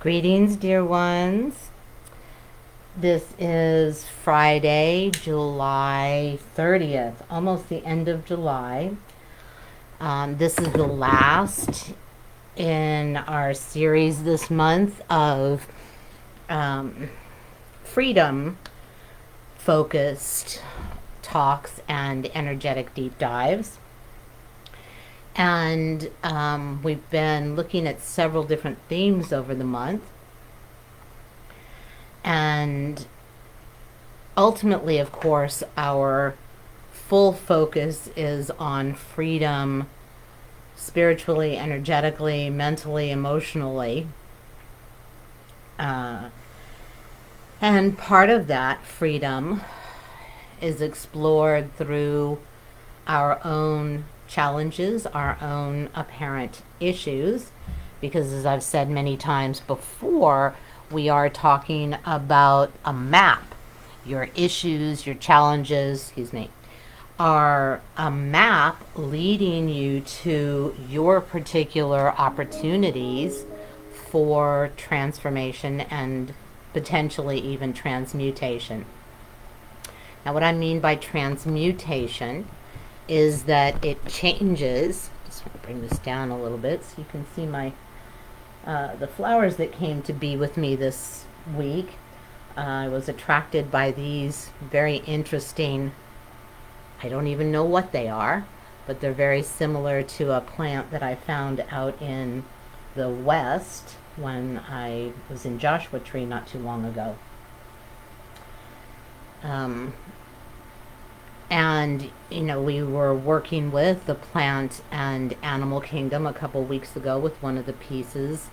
Greetings, dear ones. This is Friday, July 30th, almost the end of July. This is the last in our series this month of freedom focused talks and energetic deep dives. And we've been looking at several different themes over the month. And ultimately, of course, our full focus is on freedom spiritually, energetically, mentally, emotionally. And part of that freedom is explored through our own challenges, our own apparent issues, because as I've said many times before, we are talking about a map. Your issues, your challenges, are a map leading you to your particular opportunities for transformation and potentially even transmutation. Now, what I mean by transmutation is that it changes. Just want to bring this down a little bit so you can see my the flowers that came to be with me this week. I was attracted by these very interesting, I don't even know what they are, but they're very similar to a plant that I found out in the West when I was in Joshua Tree not too long ago. And, we were working with the plant and animal kingdom a couple weeks ago with one of the pieces,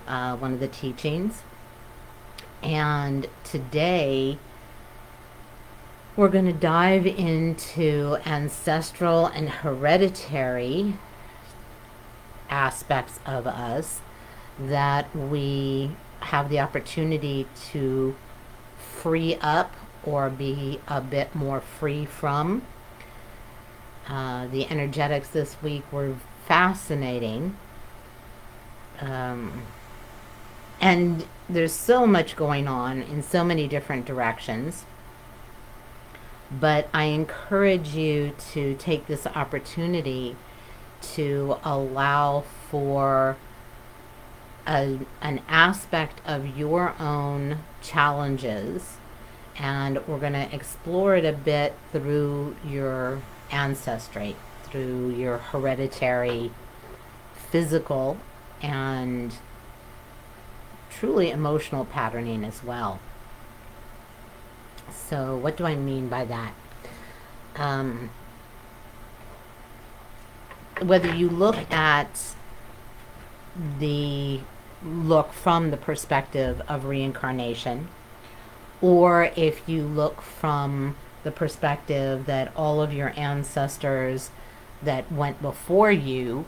one of the teachings. And today, we're going to dive into ancestral and hereditary aspects of us that we have the opportunity to free up or be a bit more free from. The energetics this week were fascinating. And there's so much going on in so many different directions. But I encourage you to take this opportunity to allow for an aspect of your own challenges, and we're going to explore it a bit through your ancestry, through your hereditary, physical, and truly emotional patterning as well. So what do I mean by that? Whether you look from the perspective of reincarnation, or if you look from the perspective that all of your ancestors that went before you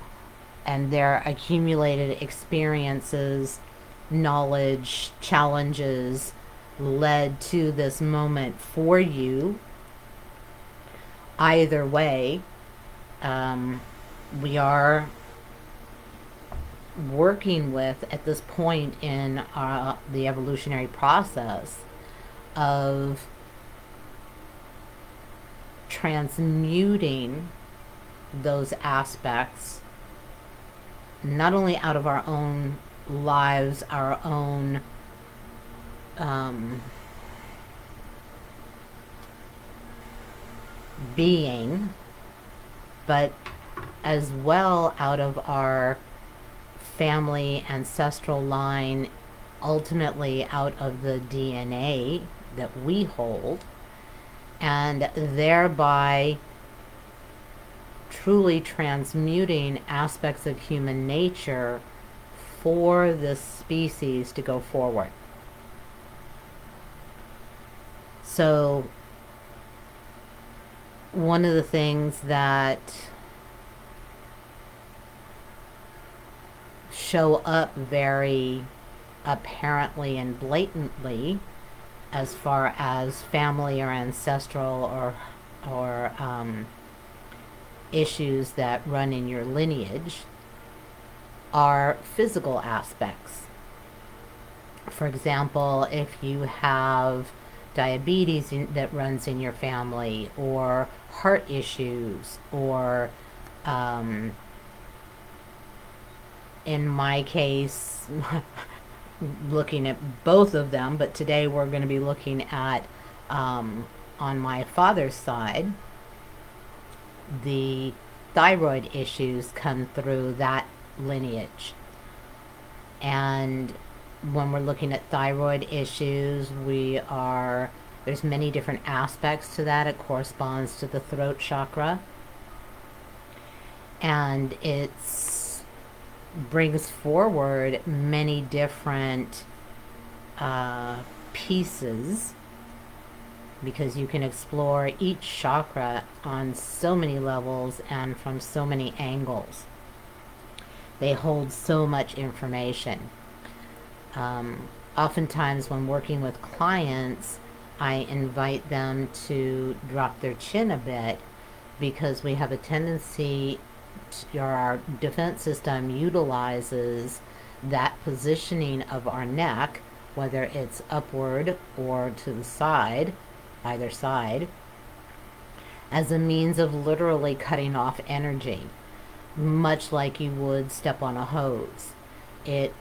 and their accumulated experiences, knowledge, challenges led to this moment for you. Either way, we are working with, at this point in the evolutionary process, of transmuting those aspects, not only out of our own lives, our own being, but as well out of our family ancestral line, ultimately out of the DNA that we hold, and thereby truly transmuting aspects of human nature for this species to go forward. So one of the things that show up very apparently and blatantly as far as family or ancestral or issues that run in your lineage are physical aspects. For example, if you have diabetes that runs in your family, or heart issues, or um, in my case, looking at both of them, but today we're going to be looking at, on my father's side, the thyroid issues come through that lineage. And when we're looking at thyroid issues, there's many different aspects to that. It corresponds to the throat chakra, and it's brings forward many different pieces, because you can explore each chakra on so many levels and from so many angles. They hold so much information. Oftentimes when working with clients, I invite them to drop their chin a bit, because we have a tendency or our defense system utilizes that positioning of our neck, whether it's upward or to the side, either side, as a means of literally cutting off energy, much like you would step on a hose. It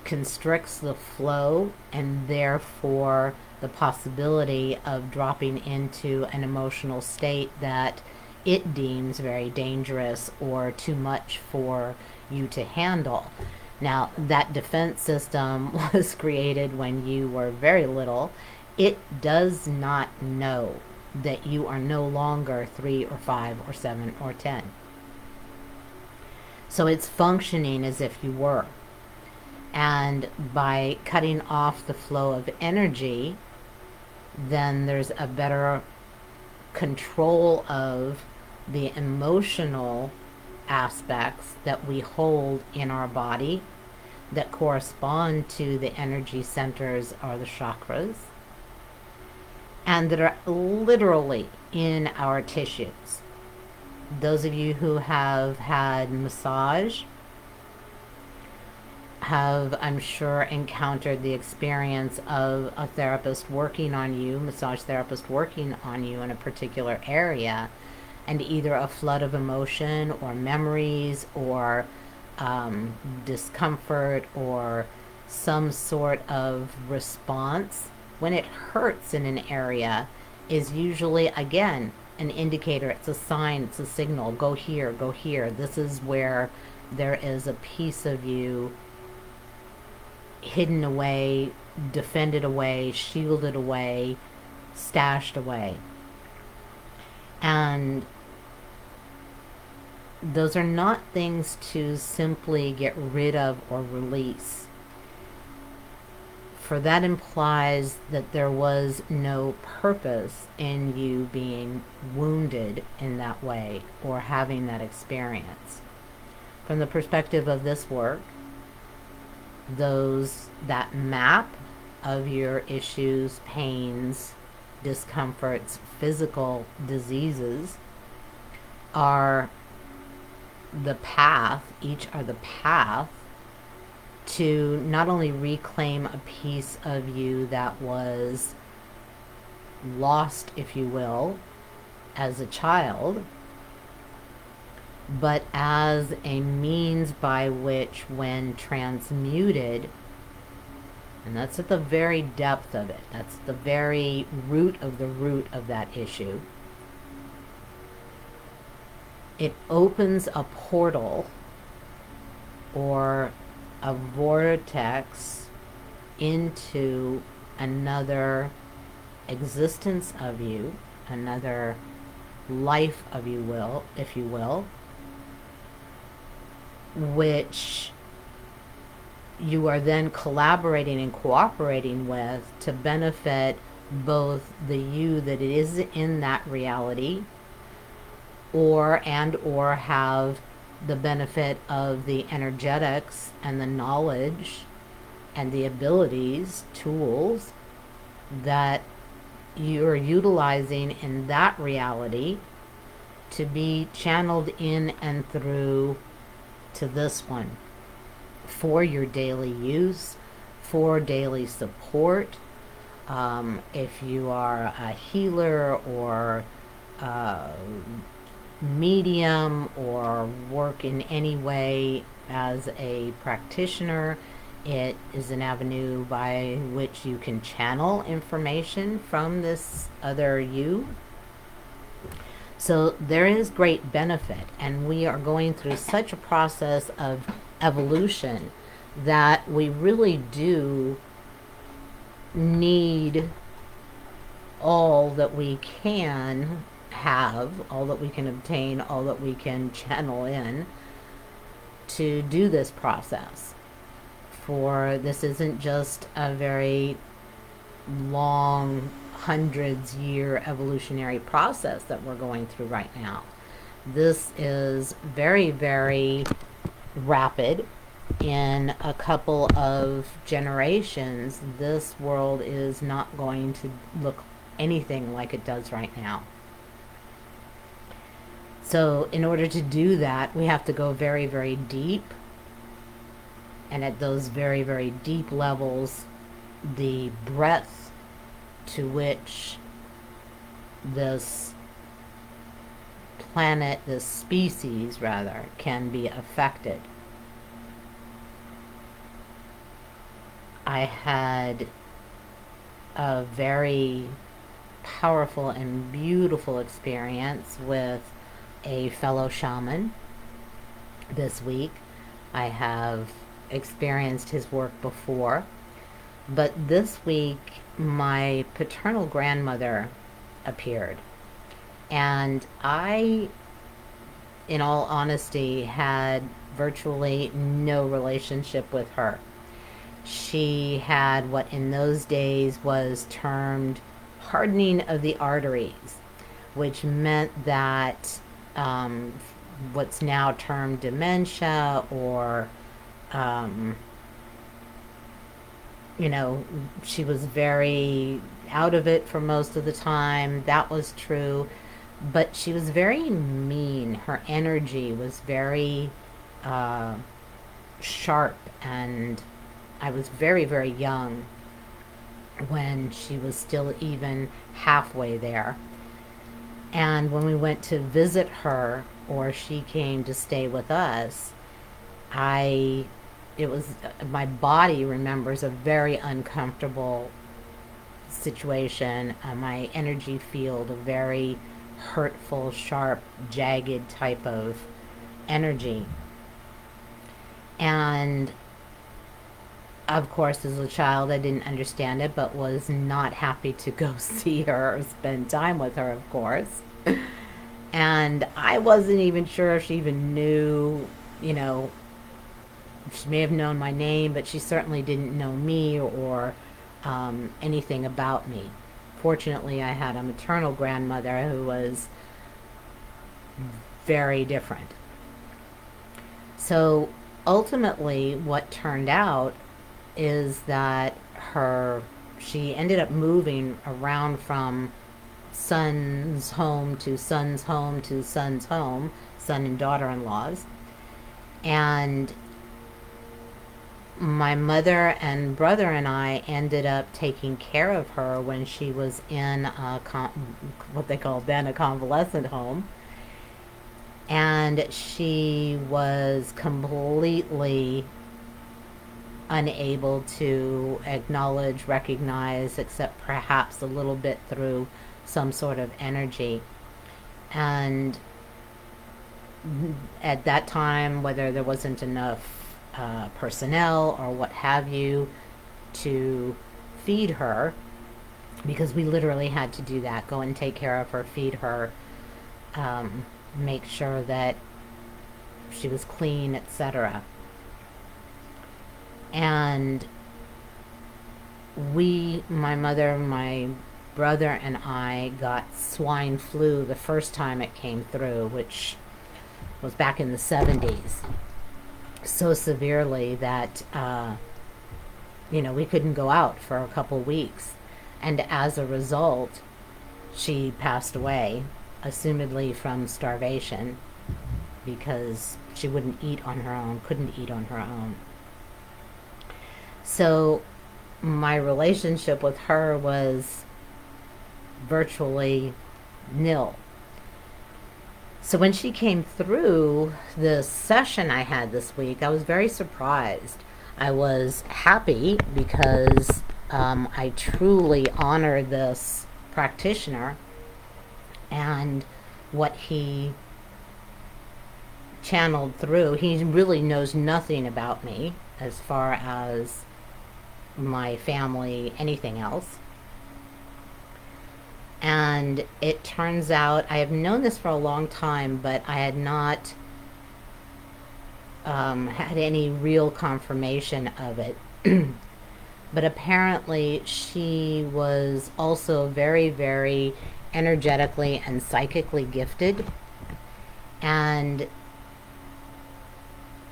constricts the flow, and therefore the possibility of dropping into an emotional state that it deems very dangerous or too much for you to handle. Now, that defense system was created when you were very little. It does not know that you are no longer 3 or 5 or 7 or 10. So it's functioning as if you were. And by cutting off the flow of energy, then there's a better control of the emotional aspects that we hold in our body that correspond to the energy centers or the chakras, and that are literally in our tissues. Those of you who have had massage have, I'm sure, encountered the experience of a therapist working on you, massage therapist working on you in a particular area, and either a flood of emotion or memories or discomfort or some sort of response when it hurts in an area is usually, again, an indicator. It's a sign, it's a signal. Go here, go here. This is where there is a piece of you hidden away, defended away, shielded away, stashed away. And those are not things to simply get rid of or release. For that implies that there was no purpose in you being wounded in that way or having that experience. From the perspective of this work, that map of your issues, pains, discomforts, physical diseases are the path, each are the path to not only reclaim a piece of you that was lost, if you will, as a child, but as a means by which, when transmuted, and that's at the very depth of it, that's the very root of that issue, it opens a portal or a vortex into another existence of you, another life of you will, if you will, which you are then collaborating and cooperating with to benefit both the you that is in that reality, or have the benefit of the energetics and the knowledge and the abilities, tools that you're utilizing in that reality to be channeled in and through to this one for your daily use, for daily support. If you are a healer or a medium or work in any way as a practitioner, it is an avenue by which you can channel information from this other you. So there is great benefit, and we are going through such a process of evolution that we really do need all that we can have, all that we can obtain, all that we can channel in to do this process. For this isn't just a very long, hundreds year evolutionary process that we're going through right now. This is very, very rapid. In a couple of generations, this world is not going to look anything like it does right now. So in order to do that, we have to go very, very deep. And at those very, very deep levels, the breadth to which this planet, this species rather, can be affected. I had a very powerful and beautiful experience with a fellow shaman this week. I have experienced his work before, but this week my paternal grandmother appeared, and I, in all honesty, had virtually no relationship with her. She had what in those days was termed hardening of the arteries, which meant that what's now termed dementia, or she was very out of it for most of the time. That was true. But she was very mean. Her energy was very sharp, and I was very, very young when she was still even halfway there. And when we went to visit her, or she came to stay with us, my body remembers a very uncomfortable situation. My energy field, a very hurtful, sharp, jagged type of energy. And of course, as a child, I didn't understand it, but was not happy to go see her or spend time with her, of course. And I wasn't even sure if she even knew, she may have known my name, but she certainly didn't know me or anything about me. Fortunately, I had a maternal grandmother who was very different. So ultimately, what turned out is that she ended up moving around from son's home to son's home to son's home, son and daughter-in-laws. And my mother and brother and I ended up taking care of her when she was in what they called then a convalescent home. And she was completely unable to acknowledge, recognize, except perhaps a little bit through some sort of energy. And at that time, whether there wasn't enough personnel or what have you to feed her, because we literally had to do that, go and take care of her, feed her, make sure that she was clean, etc. And my mother, my brother, and I got swine flu the first time it came through, which was back in the 70s, so severely that, we couldn't go out for a couple weeks. And as a result, she passed away, assumedly from starvation, because she couldn't eat on her own. So my relationship with her was virtually nil. So when she came through the session I had this week, I was very surprised. I was happy because I truly honor this practitioner and what he channeled through. He really knows nothing about me as far as my family, anything else. And it turns out I have known this for a long time, but I had not had any real confirmation of it. But apparently, she was also very, very energetically and psychically gifted. And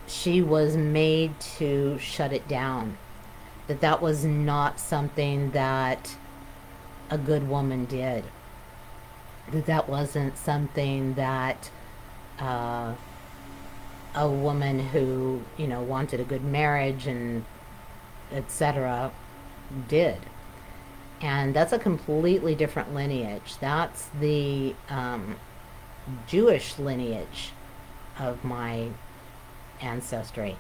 she was made to shut it down. That was not something that a good woman did. That wasn't something that a woman who, wanted a good marriage and etc. did. And that's a completely different lineage. That's the Jewish lineage of my ancestry.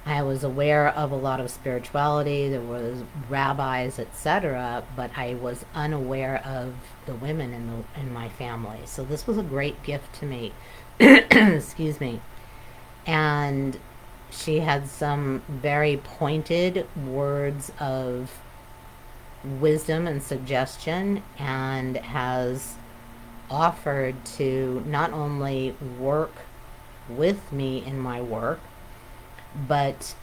I was aware of a lot of spirituality, there was rabbis, etc., but I was unaware of the women in my family. So this was a great gift to me. Excuse me. And she had some very pointed words of wisdom and suggestion, and has offered to not only work with me in my work, but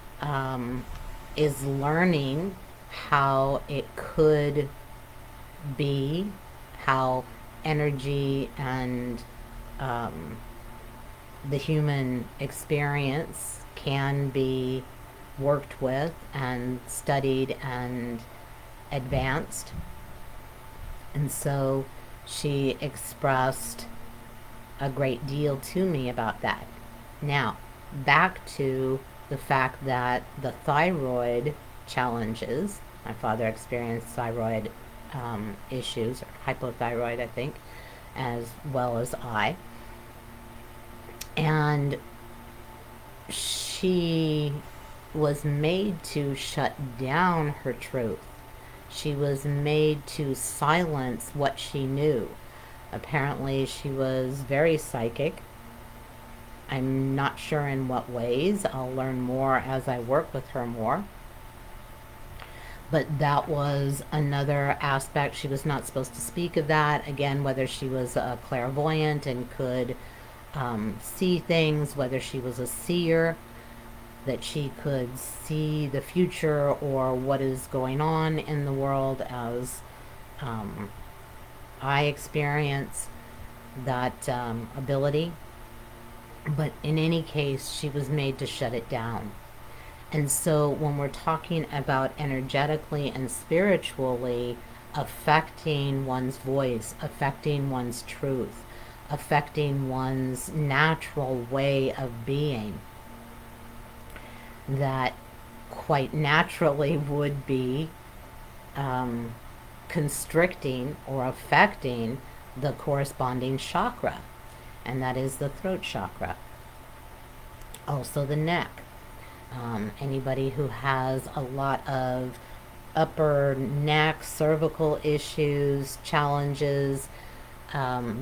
is learning how it could be, how energy and the human experience can be worked with and studied and advanced. And so she expressed a great deal to me about that. Now, back to the fact that the thyroid challenges, my father experienced thyroid issues, or hypothyroid, I think, as well as I. And she was made to shut down her truth. She was made to silence what she knew. Apparently, she was very psychic. I'm not sure in what ways. I'll learn more as I work with her more. But that was another aspect. She was not supposed to speak of that. Again, whether she was a clairvoyant and could see things, whether she was a seer, that she could see the future or what is going on in the world as I experience that ability. But in any case, she was made to shut it down. And so when we're talking about energetically and spiritually affecting one's voice, affecting one's truth, affecting one's natural way of being, that quite naturally would be constricting or affecting the corresponding chakra, and that is the throat chakra. Also the neck. Anybody who has a lot of upper neck, cervical issues, challenges,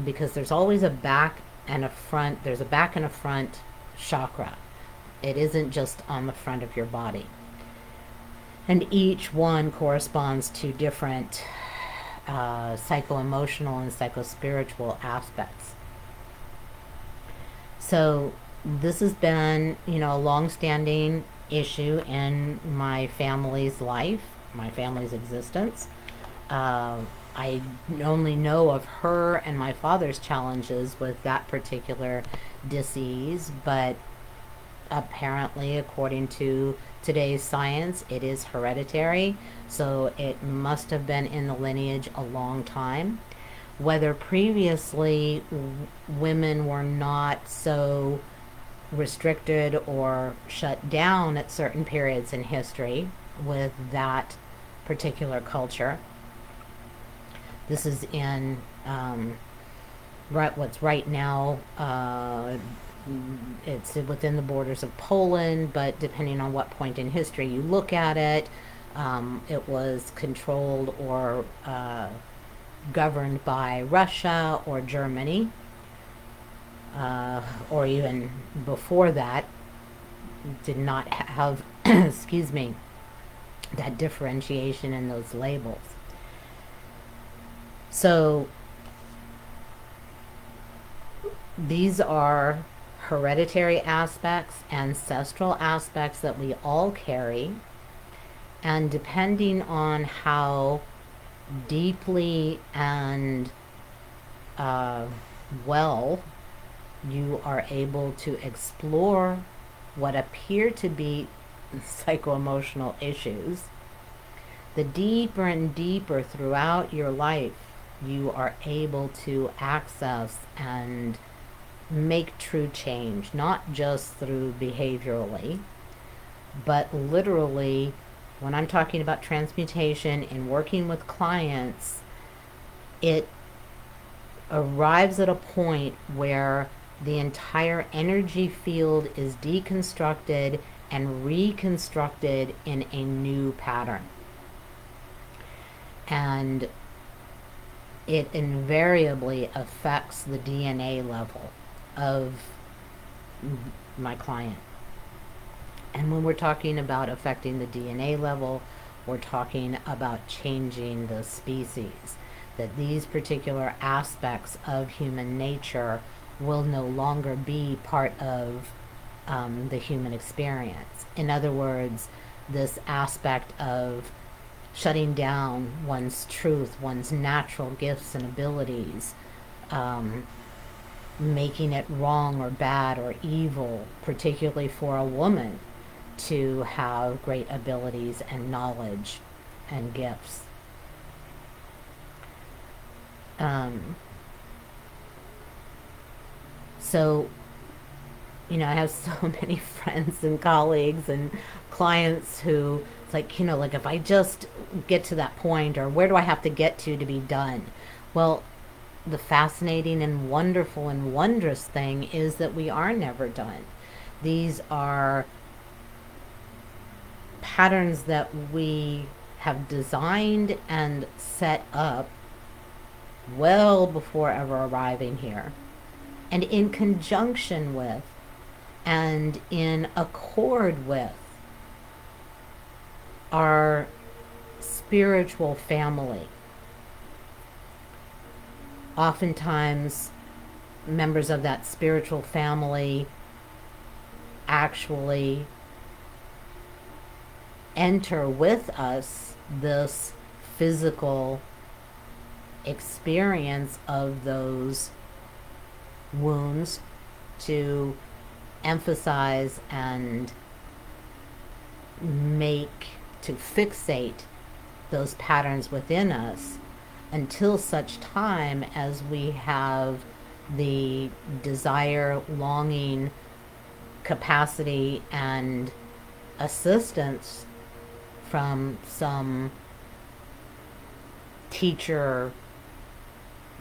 because there's always a back and a front, there's a back and a front chakra. It isn't just on the front of your body. And each one corresponds to different psycho-emotional and psycho-spiritual aspects. So this has been, a long-standing issue in my family's life, my family's existence. I only know of her and my father's challenges with that particular disease, but apparently, according to today's science, it is hereditary, so it must have been in the lineage a long time. Whether previously women were not so restricted or shut down at certain periods in history with that particular culture. This is in what's right now. It's within the borders of Poland, but depending on what point in history you look at it, it was controlled or governed by Russia or Germany, or even before that, did not have, excuse me, that differentiation in those labels. So these are hereditary aspects, ancestral aspects that we all carry, and depending on how deeply and well you are able to explore what appear to be psycho-emotional issues, the deeper and deeper throughout your life you are able to access and make true change, not just through behaviorally, but literally. When I'm talking about transmutation and working with clients, it arrives at a point where the entire energy field is deconstructed and reconstructed in a new pattern. And it invariably affects the DNA level of my client. And when we're talking about affecting the DNA level, we're talking about changing the species. That these particular aspects of human nature will no longer be part of the human experience. In other words, this aspect of shutting down one's truth, one's natural gifts and abilities, making it wrong or bad or evil, particularly for a woman to have great abilities and knowledge and gifts. So, I have so many friends and colleagues and clients who, it's like, like if I just get to that point, or where do I have to get to be done? Well, the fascinating and wonderful and wondrous thing is that we are never done. These are patterns that we have designed and set up well before ever arriving here, and in conjunction with and in accord with our spiritual family. Oftentimes, members of that spiritual family actually enter with us this physical experience of those wounds to emphasize and to fixate those patterns within us until such time as we have the desire, longing, capacity, and assistance from some teacher,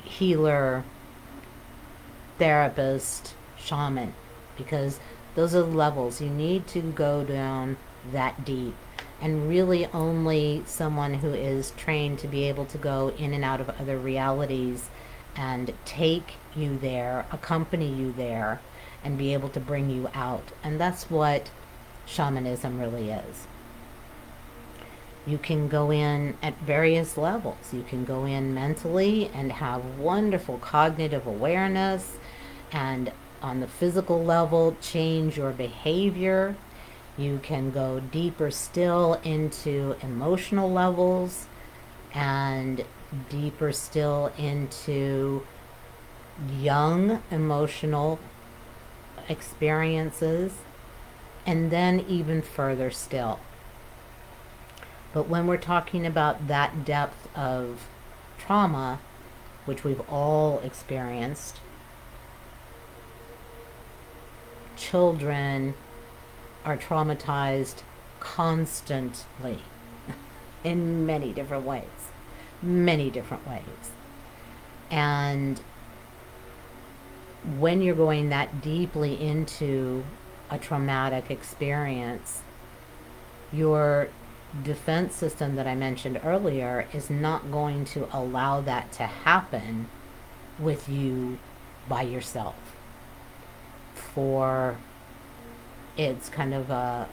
healer, therapist, shaman, because those are the levels. You need to go down that deep, and really only someone who is trained to be able to go in and out of other realities and take you there, accompany you there, and be able to bring you out. And that's what shamanism really is. You can go in at various levels. You can go in mentally and have wonderful cognitive awareness, and on the physical level, change your behavior. You can go deeper still into emotional levels, and deeper still into young emotional experiences, and then even further still. But when we're talking about that depth of trauma, which we've all experienced, children are traumatized constantly in many different ways. Many different ways. And when you're going that deeply into a traumatic experience, your defense system that I mentioned earlier is not going to allow that to happen with you by yourself. For it's kind of a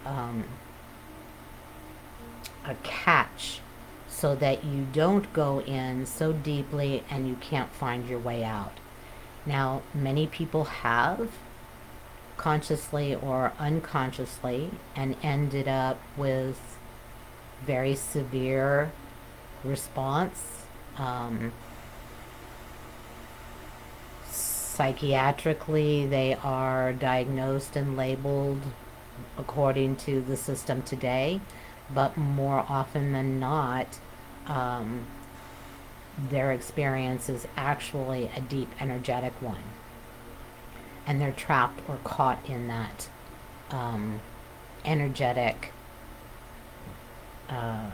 catch so that you don't go in so deeply and you can't find your way out. Now, many people have, consciously or unconsciously, and ended up with very severe response. Psychiatrically, they are diagnosed and labeled according to the system today, but more often than not, their experience is actually a deep energetic one. And they're trapped or caught in that energetic kind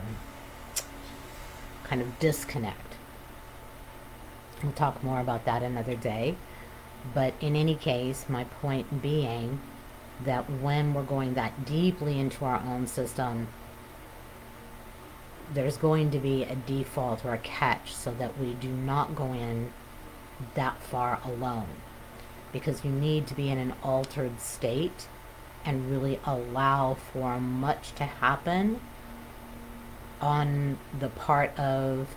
of disconnect. We'll talk more about that another day. But in any case, my point being that when we're going that deeply into our own system, there's going to be a default or a catch so that we do not go in that far alone. Because you need to be in an altered state and really allow for much to happen on the part of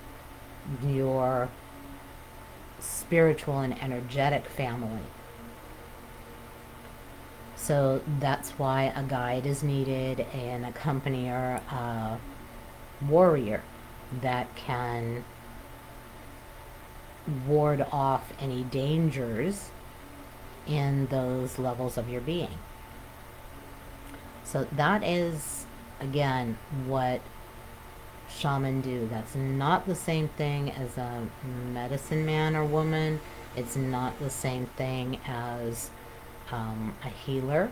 your spiritual and energetic family. So that's why a guide is needed, an accompanier, a warrior that can ward off any dangers in those levels of your being. So that is, again, what shaman do. That's not the same thing as a medicine man or woman. It's not the same thing as a healer.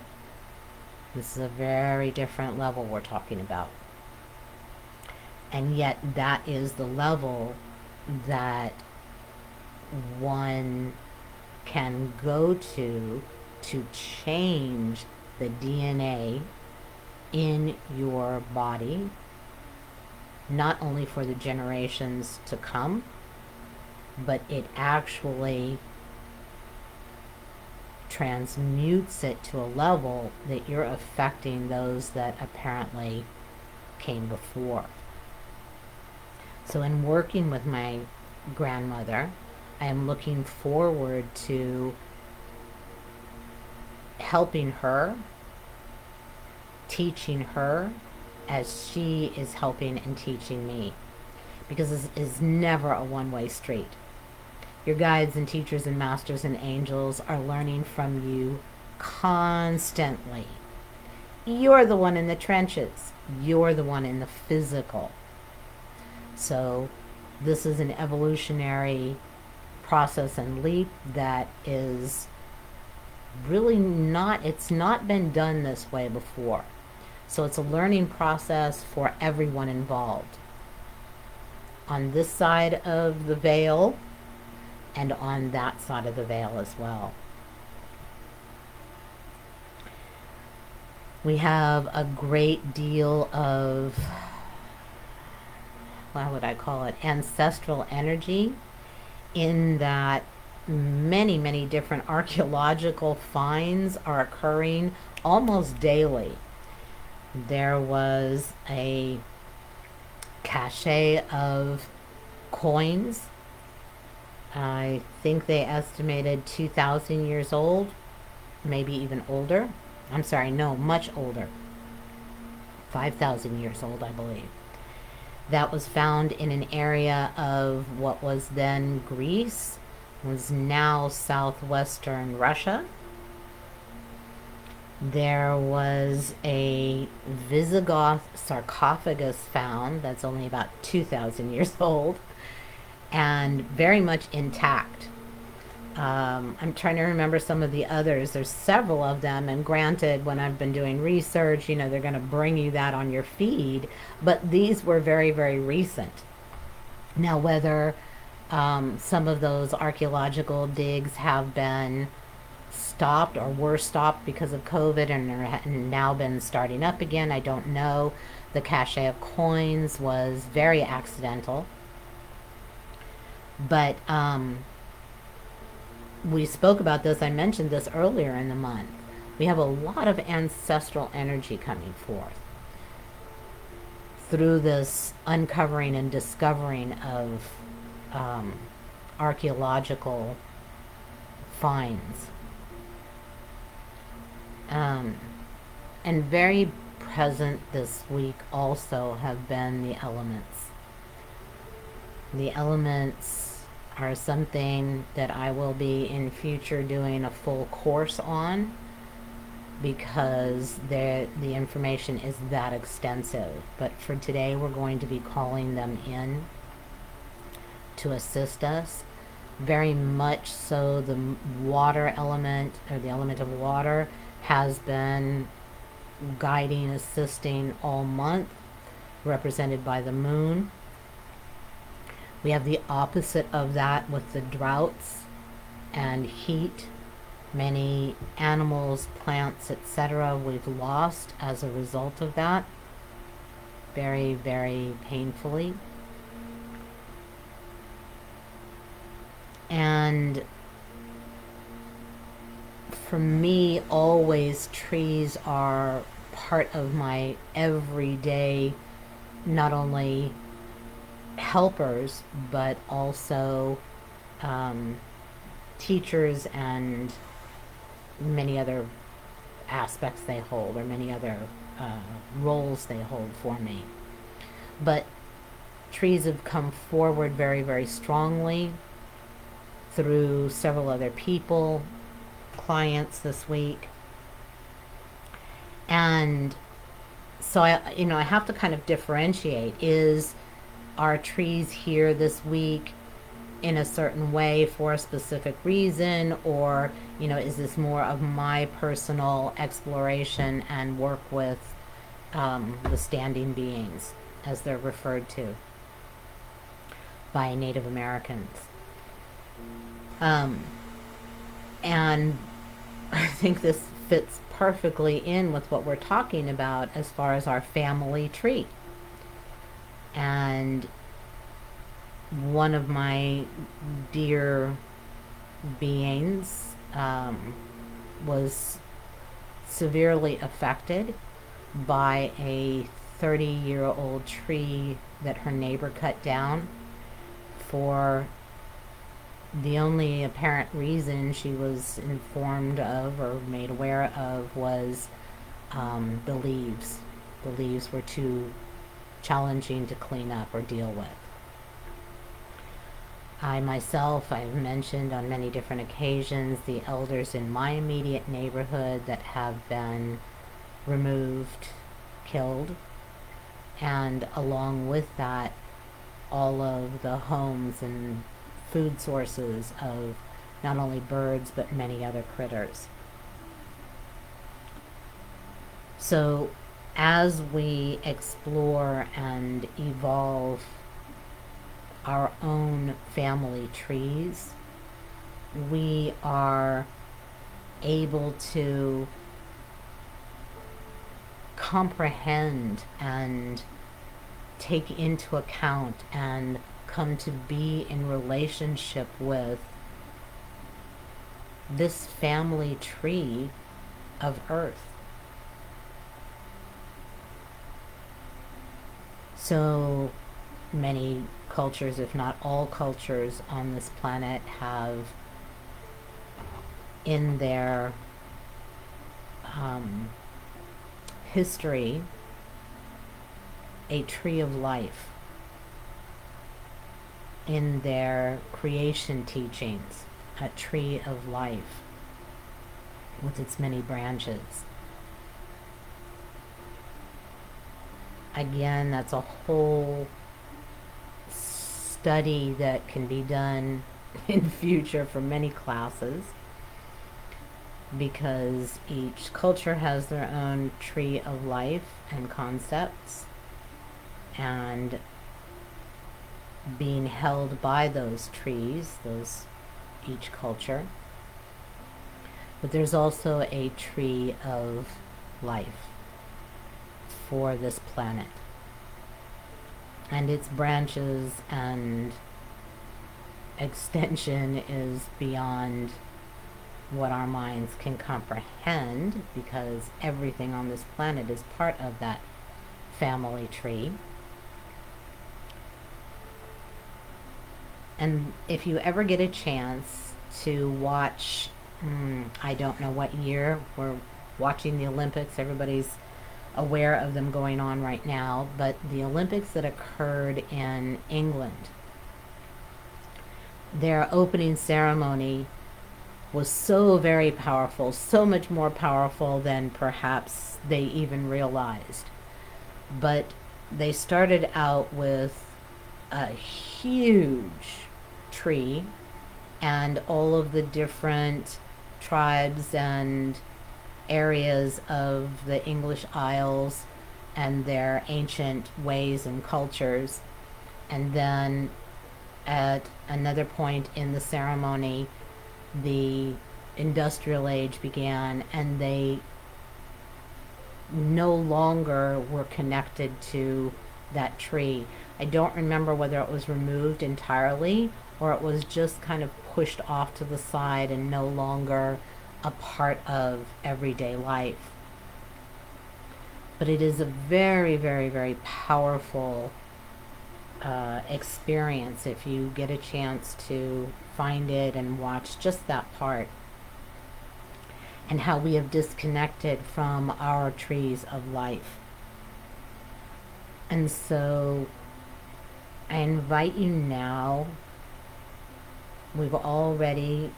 This is a very different level we're talking about. And yet that is the level that one can go to change the DNA in your body, not only for the generations to come, but it actually transmutes it to a level that you're affecting those that apparently came before. So in working with my grandmother, I am looking forward to helping her, teaching her as she is helping and teaching me. Because this is never a one-way street. Your guides and teachers and masters and angels are learning from you constantly. You're the one in the trenches. You're the one in the physical. So this is an evolutionary process and leap that is really not, it's not been done this way before. So it's a learning process for everyone involved. On this side of the veil and on that side of the veil as well. We have a great deal of, what would I call it, ancestral energy, in that many, many different archaeological finds are occurring almost daily. There was a cache of coins. I think they estimated 2,000 years old, maybe even older. I'm sorry, no, much older. 5,000 years old, I believe. That was found in an area of what was then Greece, was now southwestern Russia. There was a Visigoth sarcophagus found that's only about 2,000 years old and very much intact. I'm trying to remember some of the others. There's several of them, and granted, when I've been doing research, they're going to bring you that on your feed, but these were very, very recent. Now, whether some of those archaeological digs have been stopped or were stopped because of COVID and are now been starting up again, I don't know. The cache of coins was very accidental, but we spoke about this. I mentioned this earlier in the month. We have a lot of ancestral energy coming forth through this uncovering and discovering of archaeological finds. And very present this week also have been the elements. The elements are something that I will be in future doing a full course on, because the information is that extensive. But for today, we're going to be calling them in to assist us. Very much so, the water element, or the element of water, has been guiding, assisting all month, represented by the moon. We have the opposite of that with the droughts and heat. Many animals, plants, etc., we've lost as a result of that, very, very painfully. And for me, always trees are part of my everyday, not only helpers, but also teachers, and many other aspects they hold, or many other roles they hold for me. But trees have come forward very, very strongly through several other people, clients this week. And so I have to kind of differentiate. Is our trees here this week in a certain way for a specific reason, or is this more of my personal exploration and work with the standing beings, as they're referred to by Native Americans? And I think this fits perfectly in with what we're talking about as far as our family tree. And one of my dear beings was severely affected by a 30-year-old tree that her neighbor cut down for the only apparent reason she was informed of or made aware of was the leaves. The leaves were too challenging to clean up or deal with. I myself, I've mentioned on many different occasions the elders in my immediate neighborhood that have been removed, killed, and along with that, all of the homes and food sources of not only birds but many other critters. So as we explore and evolve our own family trees, we are able to comprehend and take into account and come to be in relationship with this family tree of Earth. So many cultures, if not all cultures on this planet, have in their history a tree of life. In their creation teachings, a tree of life with its many branches. Again, that's a whole study that can be done in future for many classes, because each culture has their own tree of life and concepts, and being held by those trees, each culture. But there's also a tree of life for this planet, and its branches and extension is beyond what our minds can comprehend, because everything on this planet is part of that family tree. And if you ever get a chance to watch, I don't know what year, we're watching the Olympics, everybody's aware of them going on right now, but the Olympics that occurred in England, their opening ceremony was so very powerful, so much more powerful than perhaps they even realized. But they started out with a huge tree and all of the different tribes and areas of the English Isles and their ancient ways and cultures. And then at another point in the ceremony, the industrial age began, and they no longer were connected to that tree. I don't remember whether it was removed entirely or it was just kind of pushed off to the side and no longer a part of everyday life. But it is a very, very, very powerful experience if you get a chance to find it and watch just that part, and how we have disconnected from our trees of life. And so I invite you now, we've already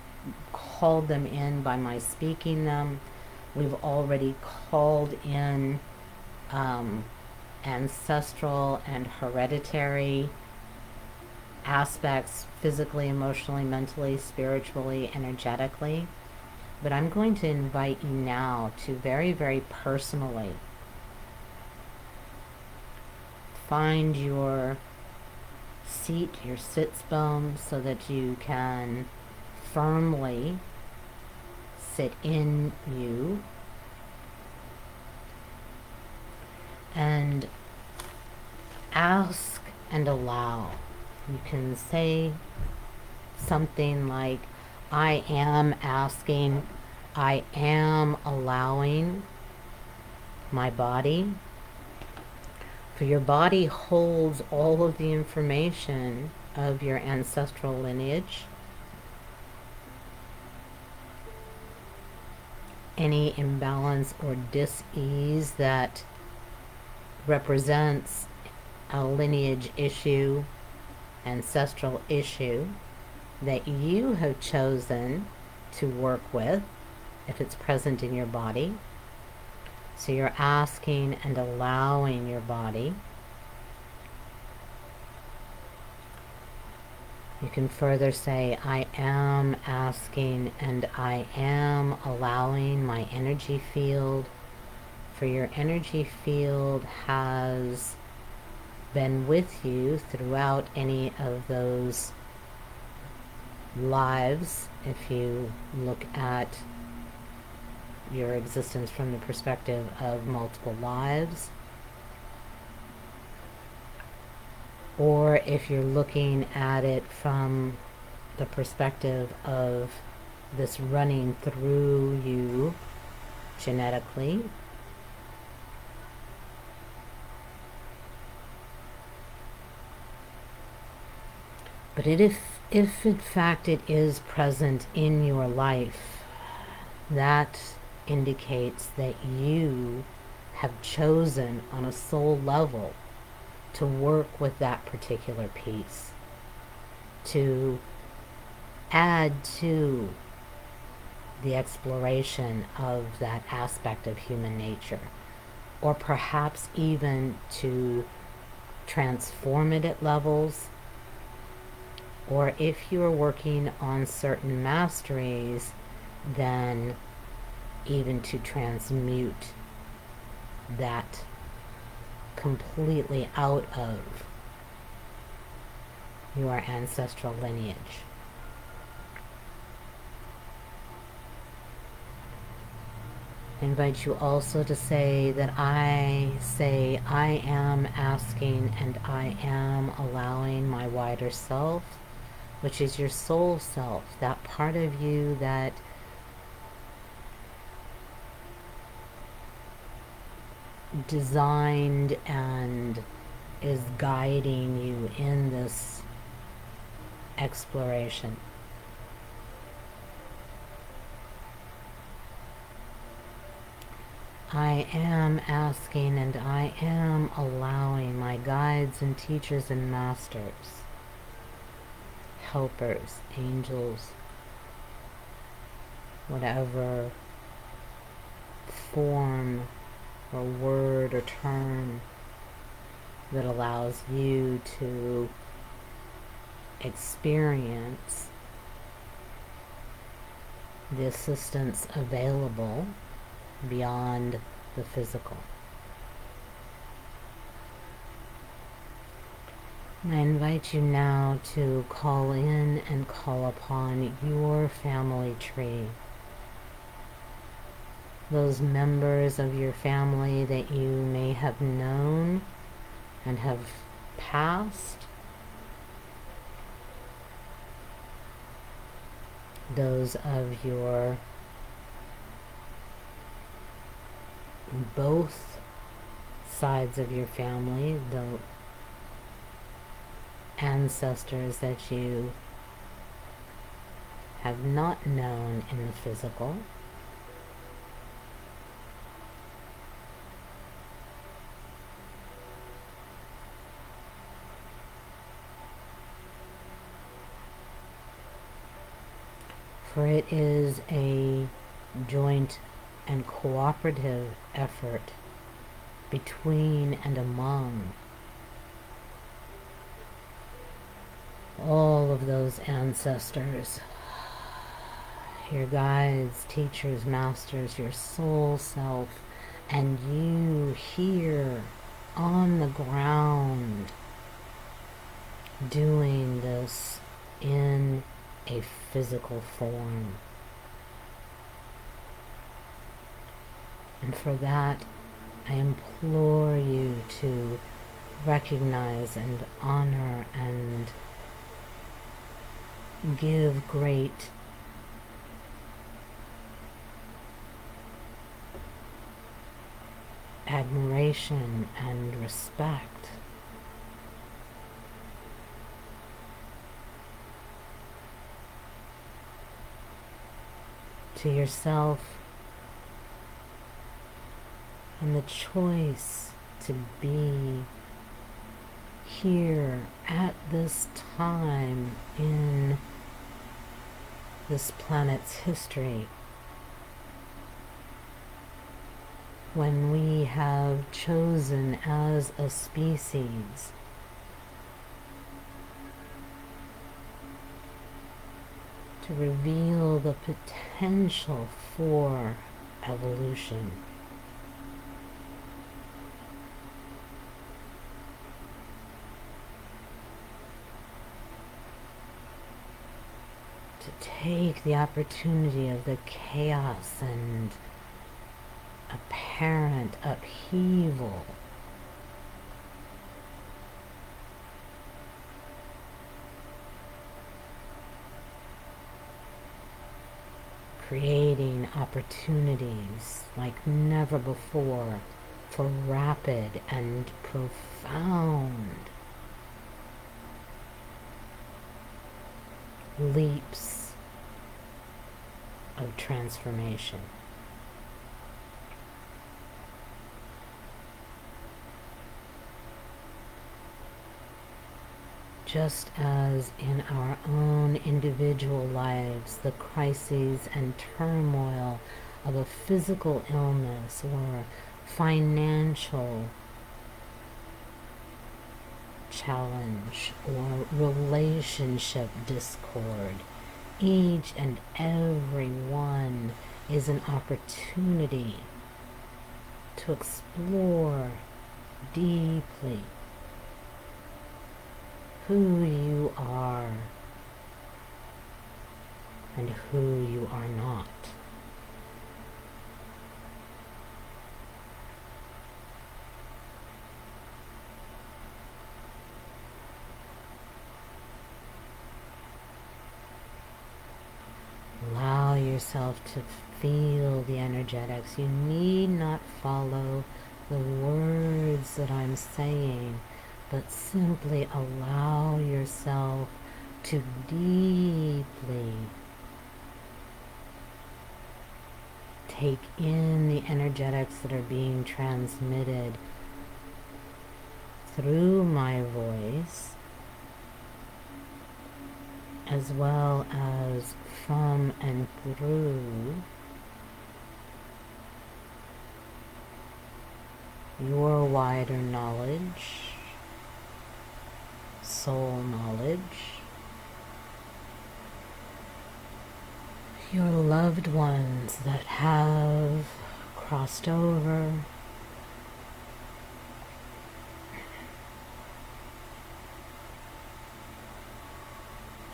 called them in by my speaking them. We've already called in ancestral and hereditary aspects, physically, emotionally, mentally, spiritually, energetically. But I'm going to invite you now to very, very personally find your seat, your sits bone, so that you can firmly sit in you and ask and allow. You can say something like, I am asking, I am allowing my body. For your body holds all of the information of your ancestral lineage. Any imbalance or dis-ease that represents a lineage issue, ancestral issue, that you have chosen to work with, if it's present in your body. So you're asking and allowing your body. You can further say, I am asking and I am allowing my energy field. For your energy field has been with you throughout any of those lives. If you look at your existence from the perspective of multiple lives, or if you're looking at it from the perspective of this running through you genetically, but if in fact it is present in your life, that indicates that you have chosen on a soul level to work with that particular piece, to add to the exploration of that aspect of human nature, or perhaps even to transform it at levels Or if you're working on certain masteries, then even to transmute that completely out of your ancestral lineage. I invite you also to say that I am asking and I am allowing my wider self, which is your soul self, that part of you that designed and is guiding you in this exploration. I am asking and I am allowing my guides and teachers and masters, helpers, angels, whatever form or word or term that allows you to experience the assistance available beyond the physical. I invite you now to call in and call upon your family tree. Those members of your family that you may have known and have passed. Those of your both sides of your family, the ancestors that you have not known in the physical, for it is a joint and cooperative effort between and among all of those ancestors, your guides, teachers, masters, your soul self, and you here on the ground doing this in a physical form. And for that, I implore you to recognize and honor and give great admiration and respect to yourself and the choice to be here at this time in this planet's history, when we have chosen as a species to reveal the potential for evolution. To take the opportunity of the chaos and apparent upheaval creating opportunities like never before for rapid and profound leaps of transformation. Just as in our own individual lives, the crises and turmoil of a physical illness or financial challenge or relationship discord. Each and every one is an opportunity to explore deeply who you are and who you are not. Allow yourself to feel the energetics. You need not follow the words that I'm saying, but simply allow yourself to deeply take in the energetics that are being transmitted through my voice, as well as from and through your wider knowledge, soul knowledge, your loved ones that have crossed over,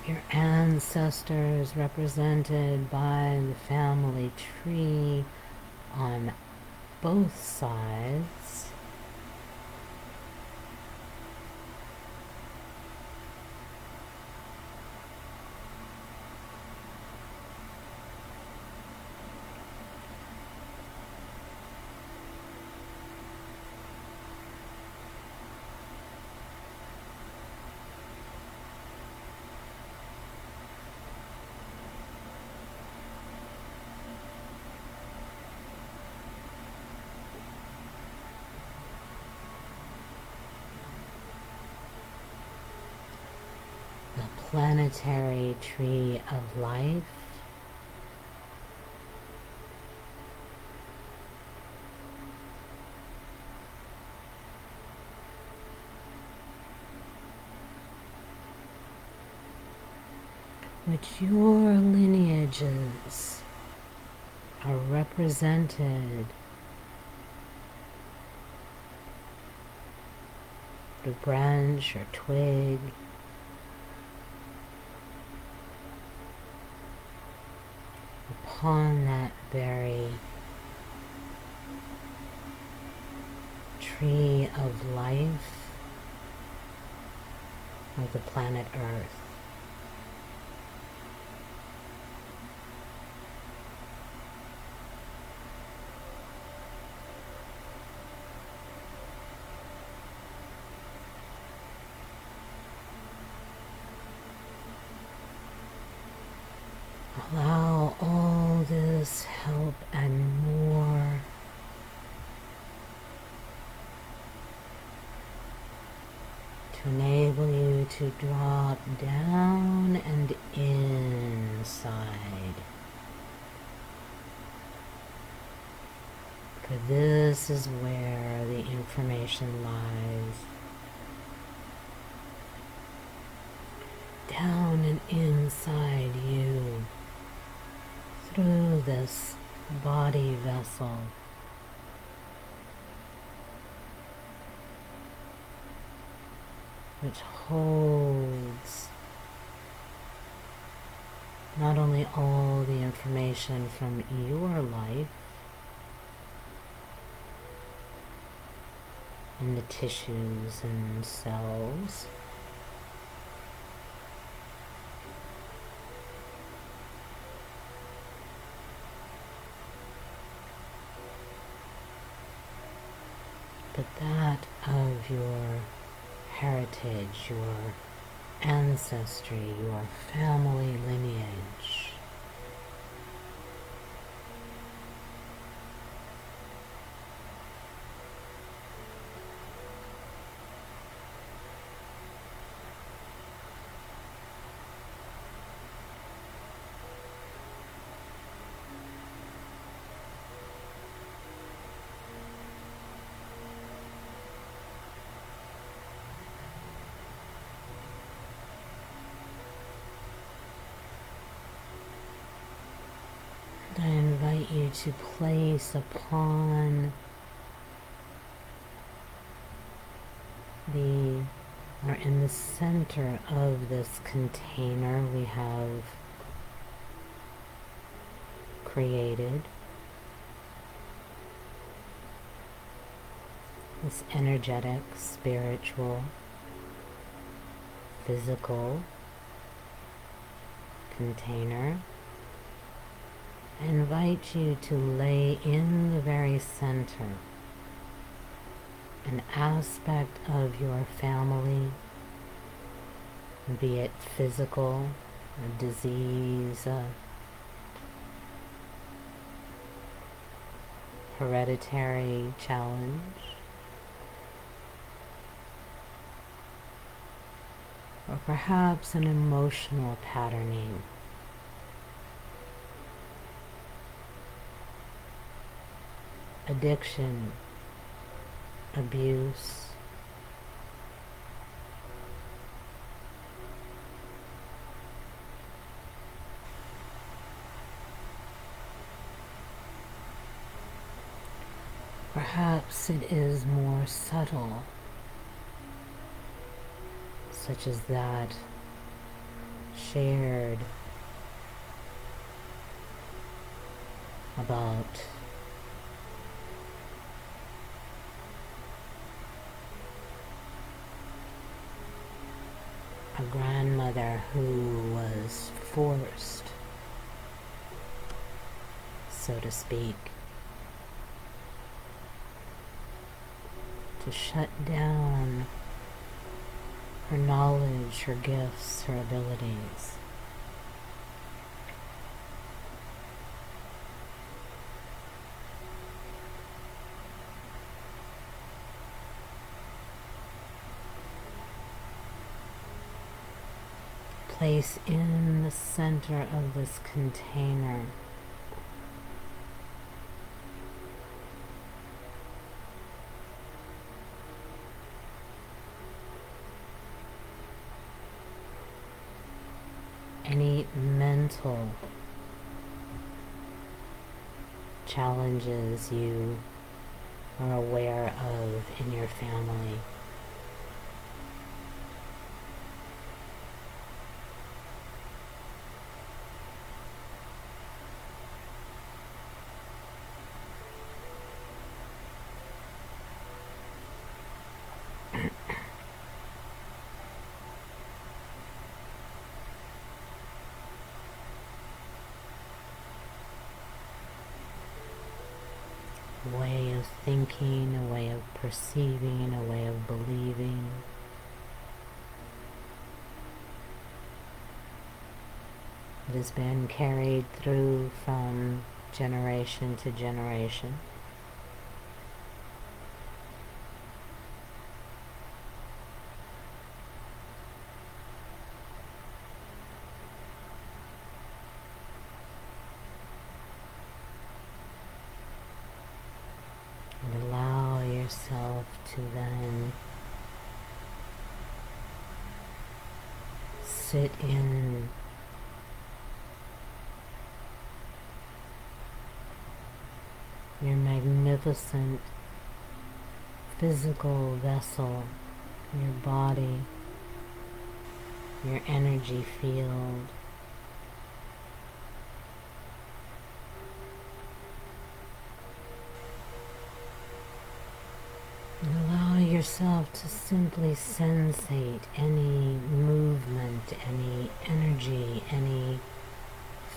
your ancestors represented by the family tree on both sides, the planetary tree of life, which your lineages are represented through branch or twig, upon that very tree of life of the planet Earth. Allow all this help and more to enable you to drop down and inside. For this is where the information lies. Down and inside you, through this body vessel, which holds not only all the information from your life in the tissues and cells, but that of your heritage, your ancestry, your family lineage. you to place upon or in the center of this container we have created, this energetic, spiritual, physical container. I invite you to lay in the very center an aspect of your family, be it physical, a disease, a hereditary challenge, or perhaps an emotional patterning. Addiction, abuse, perhaps it is more subtle, such as that shared about a grandmother who was forced, so to speak, to shut down her knowledge, her gifts, her abilities. Place in the center of this container any mental challenges you are aware of in your family. A way of thinking, a way of perceiving, a way of believing. It has been carried through from generation to generation. And allow yourself to then sit in your magnificent physical vessel, your body, your energy field. And allow yourself to simply sensate any movement, any energy, any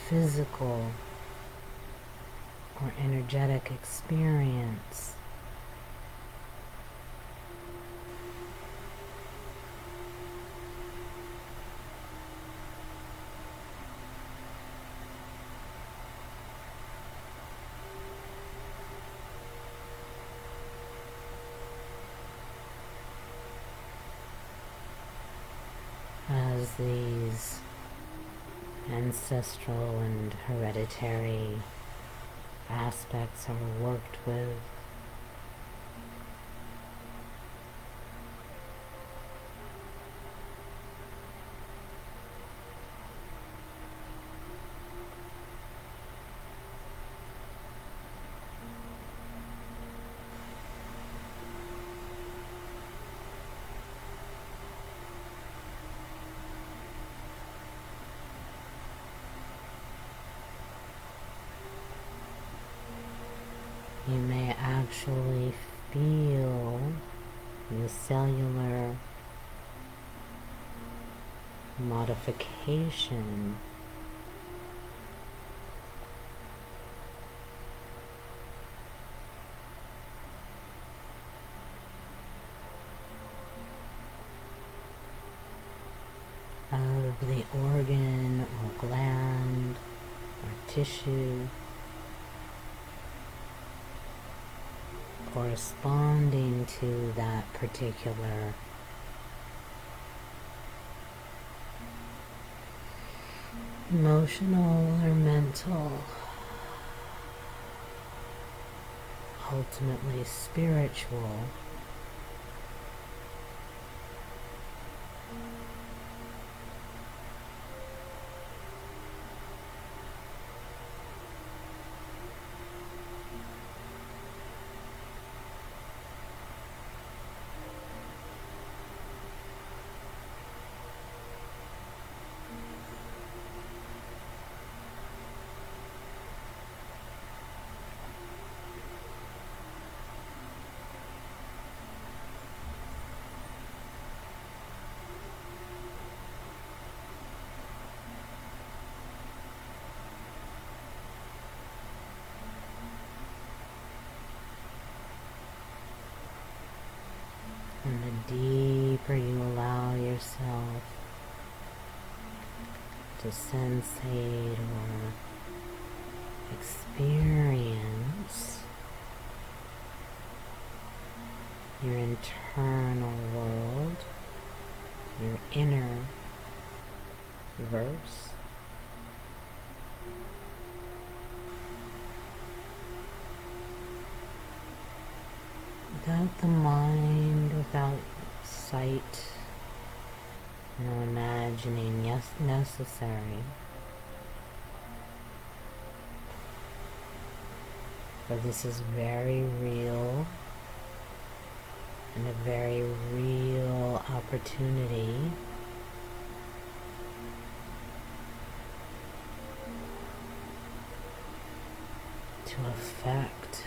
physical or energetic experience. As these ancestral and hereditary aspects are worked with, actually feel the cellular modification of the organ or gland or tissue corresponding to that particular emotional or mental, ultimately spiritual and the deeper you allow yourself to sensate or experience your internal world, your inner verse, without the mind, without sight, no imagining necessary. For this is very real and a very real opportunity to affect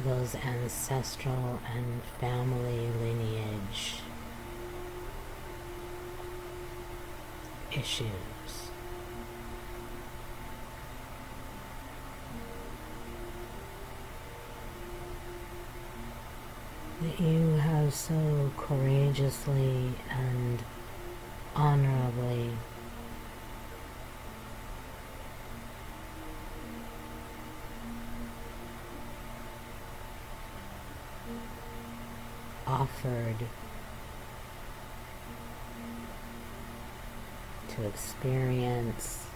those ancestral and family lineage issues. That you have so courageously and honorably offered to experience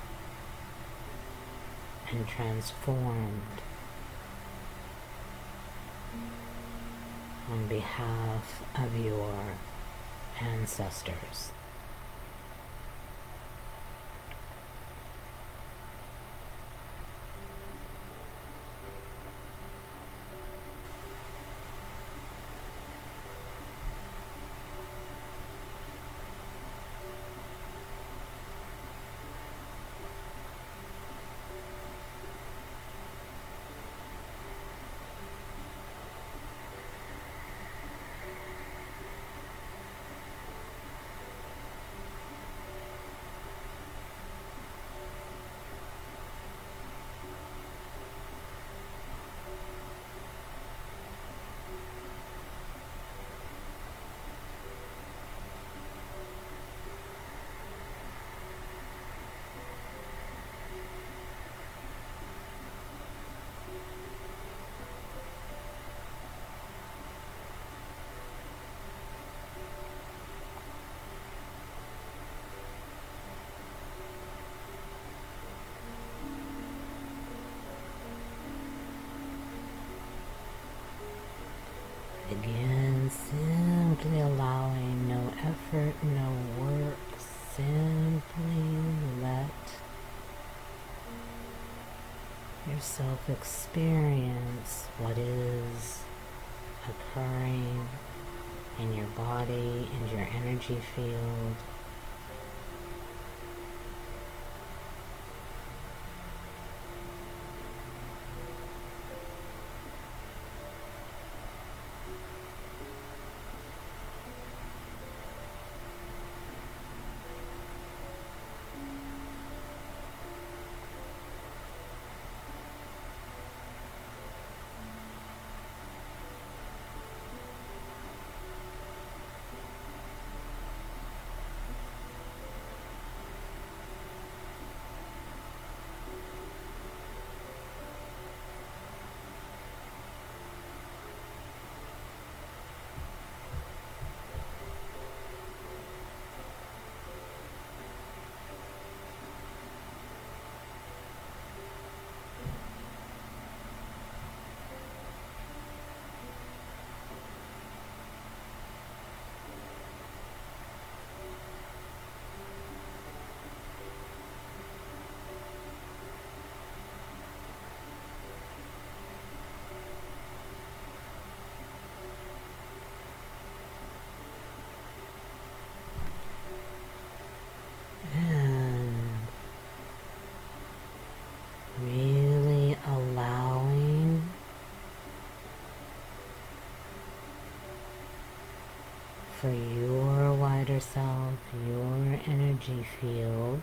and transformed on behalf of your ancestors. Again, simply allowing no effort, no work, simply let yourself experience what is occurring in your body and your energy field. for your wider self, your energy field,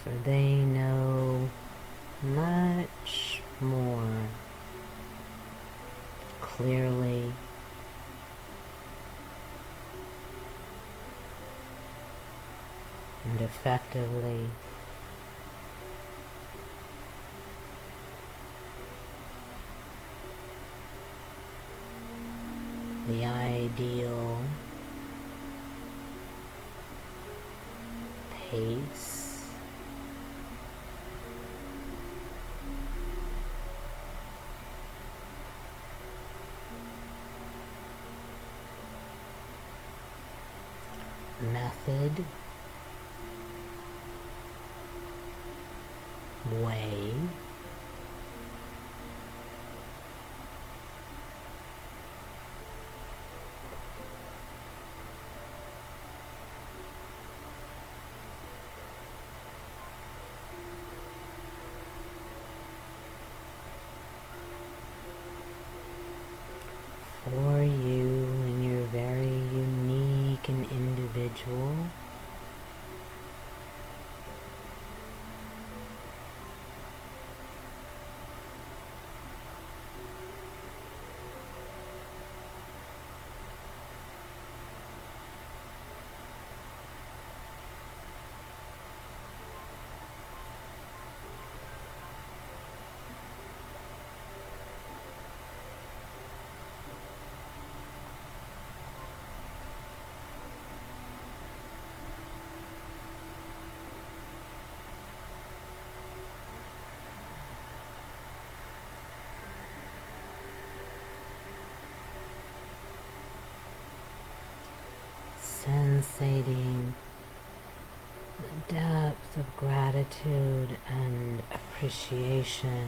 for they know much more clearly and effectively the ideal pace method, way for you, and you're very unique and individual. Sensating the depth of gratitude and appreciation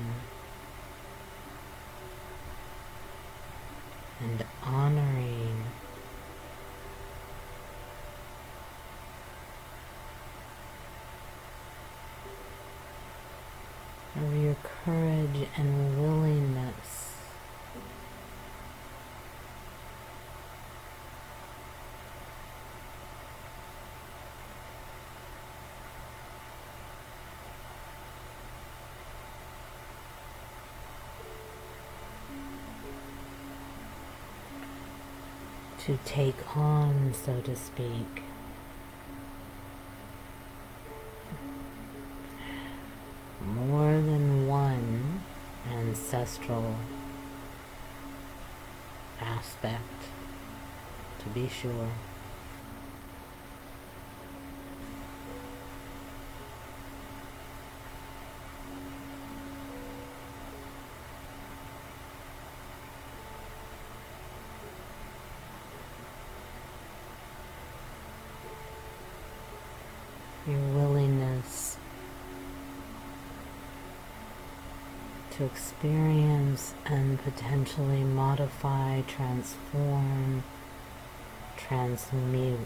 and honoring of your courage and willingness to take on, so to speak, more than one ancestral aspect, to be sure. Your willingness to experience and potentially modify, transform, transmute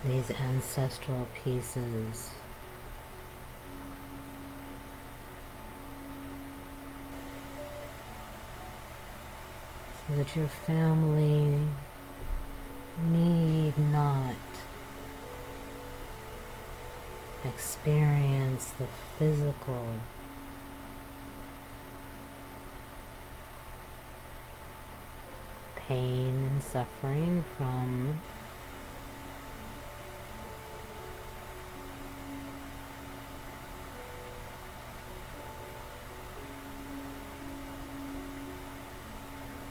these ancestral pieces so that your family need not experience the physical pain and suffering from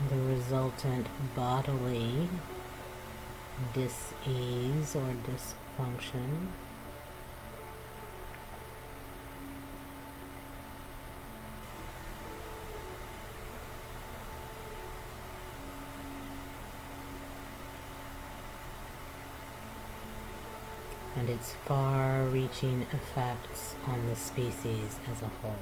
the resultant bodily dis-ease or dysfunction. And its far-reaching effects on the species as a whole.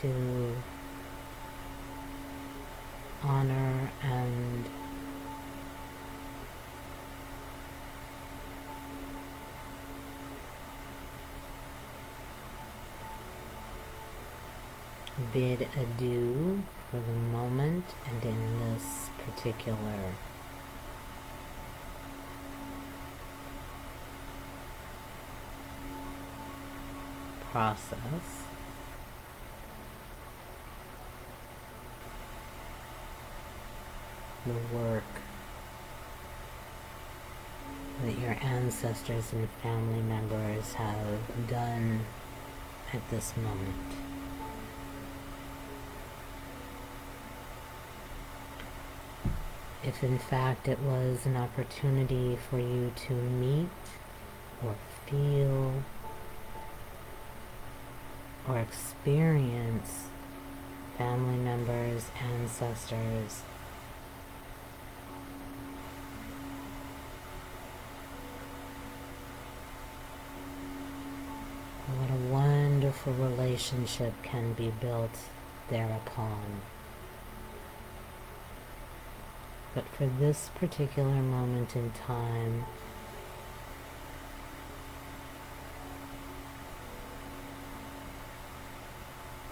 to honor and bid adieu for the moment and in this particular process. The work that your ancestors and family members have done at this moment. If in fact it was an opportunity for you to meet or feel or experience family members, ancestors, what a wonderful relationship can be built thereupon. But for this particular moment in time,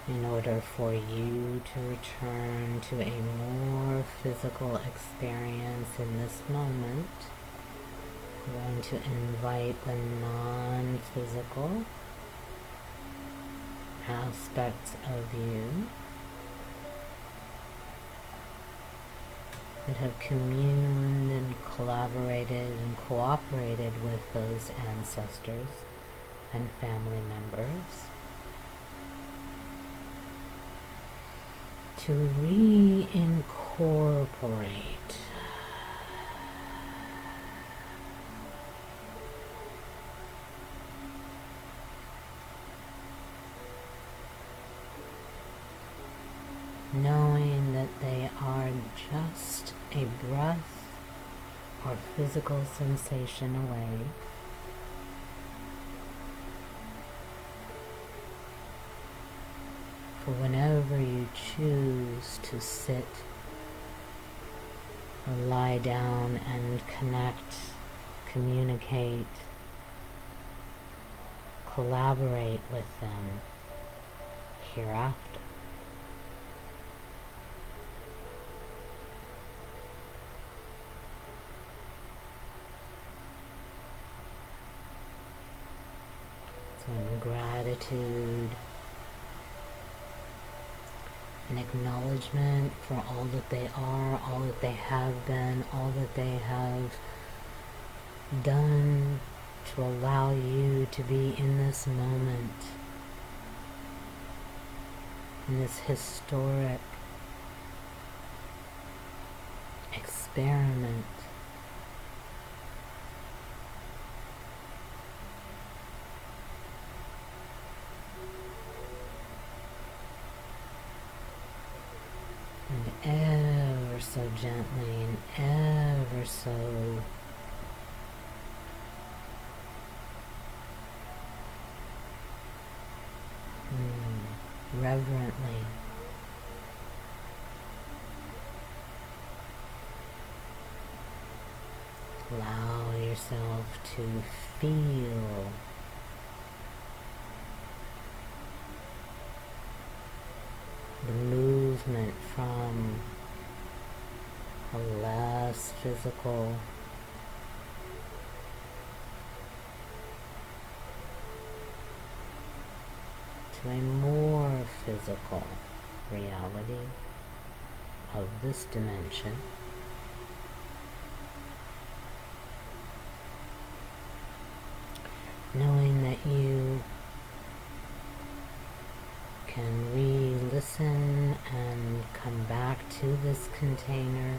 in order for you to return to a more physical experience in this moment, I'm going to invite the non-physical aspects of you that have communed and collaborated and cooperated with those ancestors and family members to reincorporate knowing that they are just a breath or physical sensation away for whenever you choose to sit or lie down and connect, communicate, collaborate with them hereafter. So in gratitude and acknowledgement for all that they are, all that they have been, all that they have done to allow you to be in this moment, in this historic experiment. And ever so gently and ever so reverently allow yourself to feel the movement from a less physical to a more physical reality of this dimension. Knowing that you can re-listen and come back to this container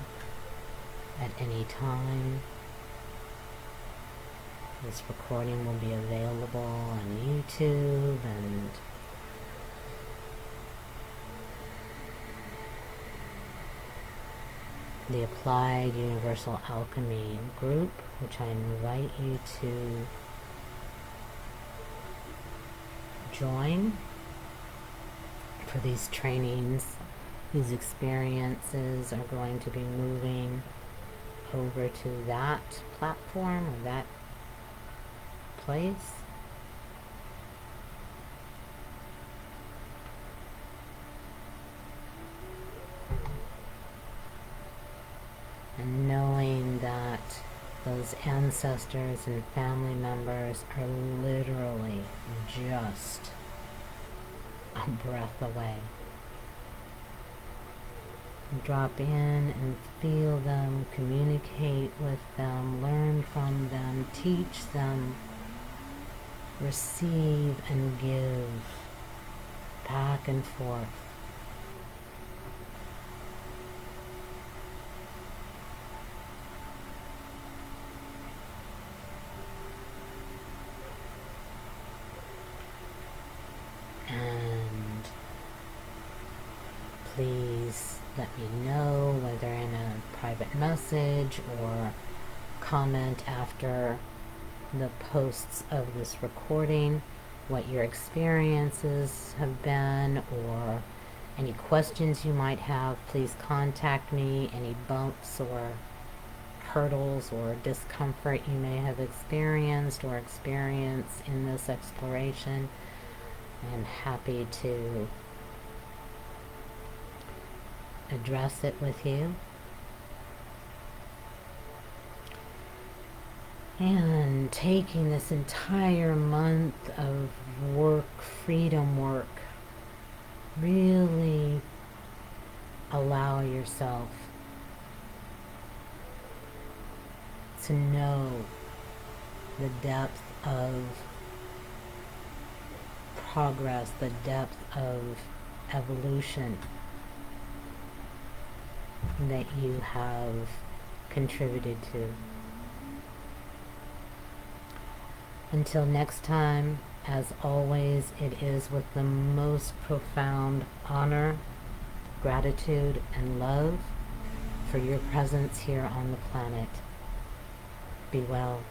at any time. This recording will be available on YouTube and the Applied Universal Alchemy group, which I invite you to join for these trainings, these experiences are going to be moving over to that platform or that place. And knowing that those ancestors and family members are literally just a breath away. Drop in and feel them, communicate with them, learn from them, teach them, receive and give, back and forth. And please let me know, whether in a private message or comment after the posts of this recording, what your experiences have been, or any questions you might have. Please contact me. Any bumps or hurdles or discomfort you may have experienced or experience in this exploration, I'm happy to address it with you. And taking this entire month of work, freedom work, really allow yourself to know the depth of progress, the depth of evolution that you have contributed to. Until next time, as always, it is with the most profound honor, gratitude, and love for your presence here on the planet. Be well.